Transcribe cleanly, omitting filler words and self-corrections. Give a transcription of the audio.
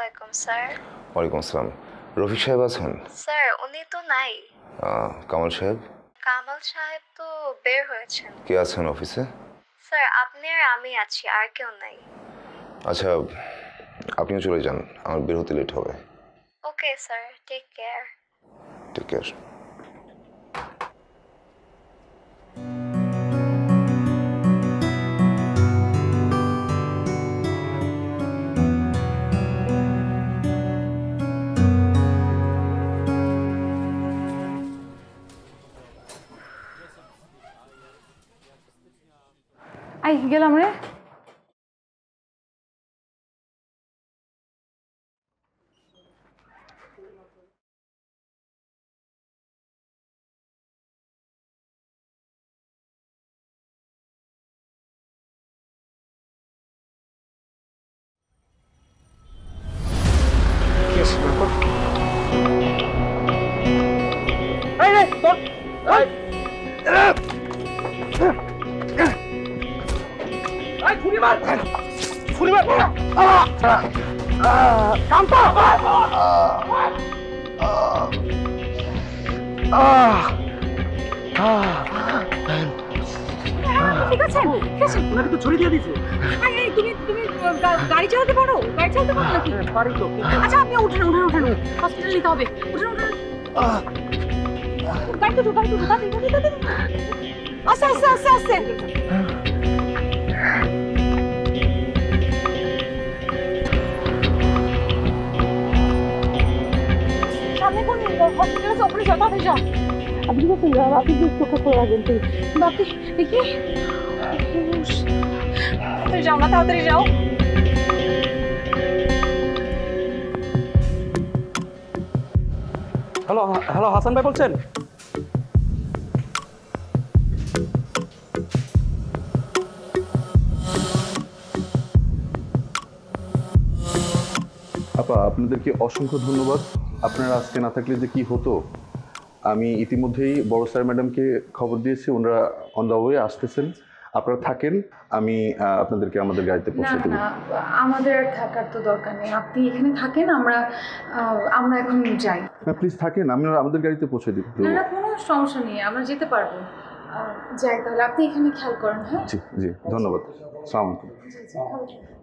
আলাইকুম স্যার। ওয়ালাইকুম আসসালাম। রফিক সাহেব আছেন? স্যার উনি তো নাই। কামাল সাহেব? কামাল সাহেব তো বের হয়েছেন। কে আছেন অফিসে? স্যার আপনি আর আমি আছি, আর কেউ নাই। আচ্ছা, আপনিও চলে যান, আমার বের হতে লেট হবে। Okay sir, take care. Take care. আই গেলাম রে। ঠিক আছে ঠিক আছে, ওনাকে তো ছড়িয়ে দিয়ে দিয়েছে। তুমি তুমি গাড়ি চালাতে পারো? গাড়ি চালাতে পারো নাকি? পারি তো। আচ্ছা আপনি উঠেন উঠেন উঠেন, হসপিটাল নিতে হবে। উঠেন উঠেন, গাড়িতে ঢুক, গাড়িতে ঢুক, আস্তে আস্তে আস্তে আস্তে। সামনে কোন হসপিটাল আছে? ওখানে যাও, তাড়াতাড়ি যাও। আপনি কি করছেন? আপনি কি চোখে করে রাখবেন? বাপি দেখি, তাড়াতাড়ি যাও না, তাড়াতাড়ি যাও। হ্যালো হ্যালো, হাসান ভাই বলছেন? আপা, আপনাদেরকে অসংখ্য ধন্যবাদ। আপনারা আজকে না থাকলে যে কি হতো। আমি ইতিমধ্যেই বড় স্যার ম্যাডামকে খবর দিয়েছি, ওনারা অন দ্য ওয়ে আসতেছেন। আপনারা থাকেন, আমি আপনাদেরকে আমাদের গাড়িতে পৌঁছে দেব। না আমাদের থাকার তো দরকার নেই, আপনি এখানে থাকেন, আমরা আমরা এখন যাই। না প্লিজ থাকেন, আমি আমাদের গাড়িতে পৌঁছে দেব। না কোনো সমস্যা নেই, আমরা যেতে পারবো। যাই তাহলে, আপনি এখানে খেয়াল করেন। হ্যাঁ জি জি, ধন্যবাদ। আসসালামু আলাইকুম।